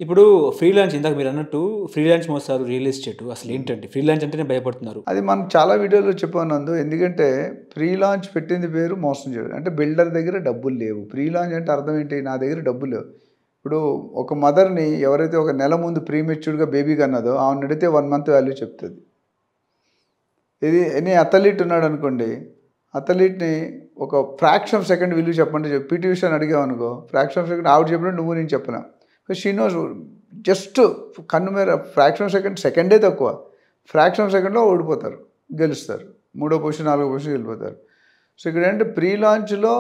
ఇప్పుడు ఫ్రీలాన్స్ ఇందాక మీరన్నట్టు ఫ్రీలాన్స్ మోస్తారు రియల్ ఎస్టేట్ అసలేంటండి? ఫ్రీలాన్స్ అంటేనే భయపడుతున్నారు. అది మనం చాలా వీడియోలో చెప్పాను నందు. ఎందుకంటే ప్రీ లాంచ్ పెట్టింది పేరు మోసం చేయడం. అంటే బిల్డర్ దగ్గర డబ్బులు లేవు. ప్రీ లాంచ్ అంటే అర్థం ఏంటి? నా దగ్గర డబ్బులు లేవు. ఇప్పుడు ఒక మదర్‌ని ఎవరైతే ఒక నెల ముందు ప్రీమెచ్యూర్డ్‌గా బేబీ కన్నదో ఆమెను అడిగితే 1 మంత్ వాల్యూ చెప్తది. ఇది ఎనీ అథ్లీట్ ఉన్నాడనుకోండి. అథ్లీట్‌ని ఒక ఫ్రాక్షన్ ఆఫ్ సెకండ్ విలువ చెప్పండి చెప్పి పీటీ ఉషాని అడిగామనుకో ఫ్రాక్షన్ ఆఫ్ సెకండ్ ఆవిడ చెప్పినట్టు నువ్వు నేను చెప్పలేం. షీ నోస్ జస్ట్ కన్ను మీద ఫ్రాక్షన్ ఆఫ్ సెకండ్ సెకండే తక్కువ. ఫ్రాక్షన్ ఆఫ్ సెకండ్‌లో ఓడిపోతారు. గెలుస్తారు. మూడో పొజిషన్, నాలుగో పొజిషన్ వెళ్ళిపోతారు. సో ఇక్కడేంటంటే ప్రీ లాంచ్‌లో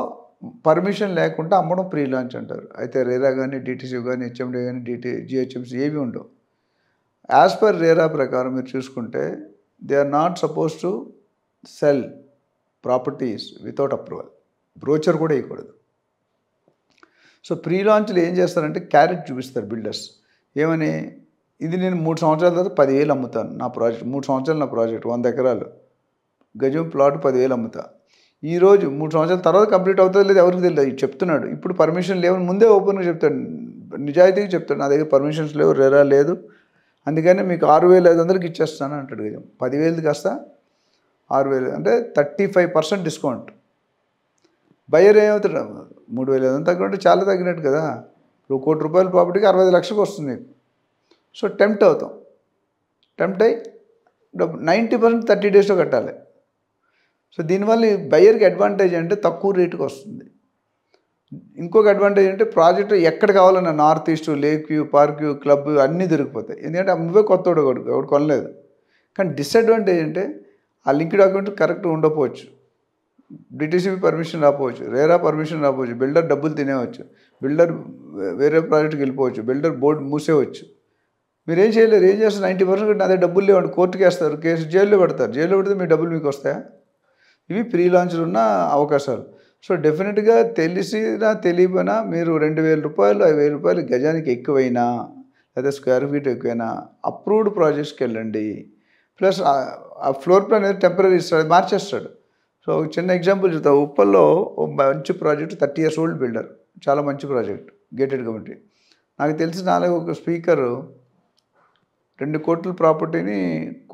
పర్మిషన్ లేకుండా అమ్మడం ప్రీ లాంచ్ అంటారు. అయితే రెరా గాని, డీటీసీ గాని, హెచ్ఎండీ గాని, జీహెచ్ఎంసీ ఏవి ఉండవు. యాజ్ పర్ రెరా ప్రకారం మీరు చూసుకుంటే they are not supposed to sell properties without approval. Brochure కూడా ఇవ్వకూడదు. సో ప్రీ లాంచ్‌లో ఏం చేస్తారంటే క్యారెట్ చూపిస్తారు బిల్డర్స్. ఏమని? ఇది నేను 3 సంవత్సరాల తర్వాత 10,000 అమ్ముతాను నా ప్రాజెక్ట్. 3 సంవత్సరాలు నా ప్రాజెక్ట్ 100 ఎకరాలు. గజం ప్లాట్ 10,000 అమ్ముతా. ఈరోజు 3 సంవత్సరాల తర్వాత కంప్లీట్ అవుతుందో లేదో ఎవరికి తెలియదు. ఇది చెప్తున్నాడు. ఇప్పుడు పర్మిషన్ లేవని ముందే ఓపెన్‌గా చెప్తాడు. నిజాయితీగా చెప్తాడు. నా దగ్గర పర్మిషన్స్ లేవు, రెరా లేదు. అందుకని మీకు 6,500కి ఇచ్చేస్తాను అంటాడు గజం. 10,000ది కాస్త 6,000 అంటే 35% డిస్కౌంట్. బయ్యర్ ఏమవుతాడు? 3,500 తగ్గినట్టు చాలా తగ్గినట్టు కదా! ఇప్పుడు ₹1,00,00,000 ప్రాపర్టీకి 65 లక్షలకు వస్తుంది నీకు. సో టెంప్ట్ అవుతాం. టెంప్ట్ అయ్యి 90% 30 డేస్‌లో కట్టాలి. సో దీనివల్ల ఈ బయ్యర్‌కి అడ్వాంటేజ్ అంటే తక్కువ రేటుకి వస్తుంది. ఇంకొక అడ్వాంటేజ్ అంటే ప్రాజెక్ట్ ఎక్కడ కావాలన్నా north east, lake view, park view, club అన్నీ దొరికిపోతాయి. ఎందుకంటే నువ్వే కొత్తోడు ఎవడు కొనలేదు. కానీ డిసడ్వాంటేజ్ అంటే ఆ లింక్ డాక్యుమెంట్ కరెక్ట్‌గా ఉండకపోవచ్చు. డీటీసీపీ పర్మిషన్ రాకపోవచ్చు. రెరా పర్మిషన్ రాకపోవచ్చు. బిల్డర్ డబ్బులు తినేవచ్చు. బిల్డర్ వేరే ప్రాజెక్ట్‌కి వెళ్ళిపోవచ్చు. బిల్డర్ బోర్డు మూసేయవచ్చు. మీరేం చేయలేరు. ఏం చేస్తారు? 90% నా దగ్గర డబ్బులు లేవండి కోర్టుకి వేస్తారు. కేసు జైల్లో పెడతారు. జైల్లో పెడితే మీ డబ్బులు మీకు వస్తాయా? ఇవి ప్రీ లాంచ్‌లో ఉన్న అవకాశాలు. సో డెఫినెట్‌గా తెలిసినా తెలియకపోయినా మీరు ₹2,000, ₹5,000 గజానికి ఎక్కువైనా లేదా స్క్వేర్ ఫీట్ ఎక్కువైనా అప్రూవ్డ్ ప్రాజెక్ట్స్‌కి వెళ్ళండి. ప్లస్ ఆ ఫ్లోర్ ప్లాన్ ఏదో టెంపరరీ ఇస్తాడు, మార్చేస్తాడు. సో చిన్న ఎగ్జాంపుల్ చెప్తా. ఉప్పల్లో ఓ మంచి ప్రాజెక్ట్ 30 years old బిల్డర్. చాలా మంచి ప్రాజెక్ట్ గేటెడ్ కమ్యూనిటీ. నాకు తెలిసిన అలాగే ఒక స్పీకరు 2 కోట్ల ప్రాపర్టీని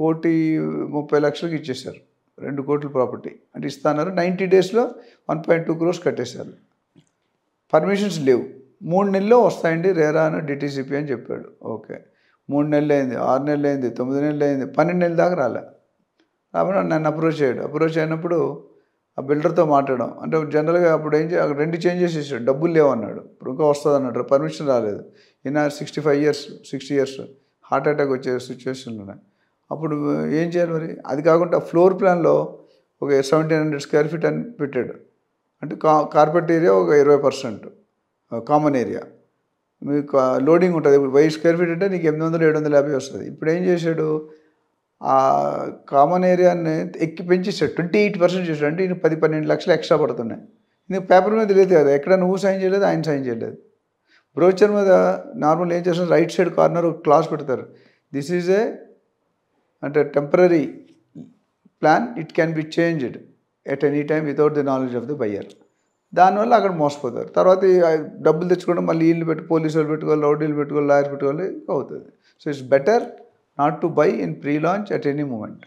1,30,00,000కి ఇచ్చేశారు. 2 కోట్ల ప్రాపర్టీ అంటే ఇస్తాన్నారు. 90 డేస్‌లో 1.2 crores కట్టేశారు. పర్మిషన్స్ లేవు. 3 నెలల్లో వస్తాయండి రెరా అని డీటీసీపీ అని చెప్పాడు. ఓకే. 3 నెలలైంది, 6 నెలలైంది, 9 నెలలైంది, 12 నెలల దాకా రాలే. కాబట్టి నన్ను అప్రోచ్ అయ్యాడు. అప్రోచ్ అయినప్పుడు ఆ బిల్డర్తో మాట్లాడడం. అంటే జనరల్గా అప్పుడు అక్కడ 2 చేంజెస్ చేసాడు. డబ్బులు లేవన్నాడు. ఇప్పుడు ఇంకా వస్తుంది అన్నాడు. పర్మిషన్ రాలేదు. ఈయన 65 years, 60 years హార్ట్ అటాక్ వచ్చే సిచ్యువేషన్లోనే. అప్పుడు ఏం చేయాలి మరి? అది కాకుండా ఫ్లోర్ ప్లాన్‌లో ఒక 1,700 స్క్వేర్ ఫీట్ అని పెట్టాడు. అంటే కార్పెట్ ఏరియా ఒక 20% కామన్ ఏరియా. మీకు లోడింగ్ ఉంటుంది. 1000 స్క్వేర్ ఫీట్ అంటే నీకు 800, 750 వస్తుంది. ఇప్పుడు ఏం చేశాడు? ఆ కామన్ ఏరియాని పెంచేసాడు. 28% చేశాడు. అంటే ఈయన 10, 12 లక్షలు ఎక్స్ట్రా పడుతున్నాయి. నీకు పేపర్ మీద లేదు కదా! ఎక్కడ నువ్వు సైన్ చేయలేదు, ఆయన సైన్ చేయలేదు. బ్రోచర్ మీద నార్మల్ ఏం చేస్తారు? రైట్ సైడ్ కార్నర్ ఒక క్లాస్ పెడతారు. దిస్ ఈజ్ అంటే temporary plan. It can be changed at any time without the knowledge of the buyer. దానివల్ల అక్కడ మోసపోతారు. తర్వాత డబ్బులు తెచ్చుకోవడం మళ్ళీ ఇల్లు పోలీసు వాళ్ళు పెట్టుకోవాలి, రౌడీలు పెట్టుకోవాలి, లాయర్ పెట్టుకోవాలి అవుతుంది. So it's better not to buy in pre launch at any moment.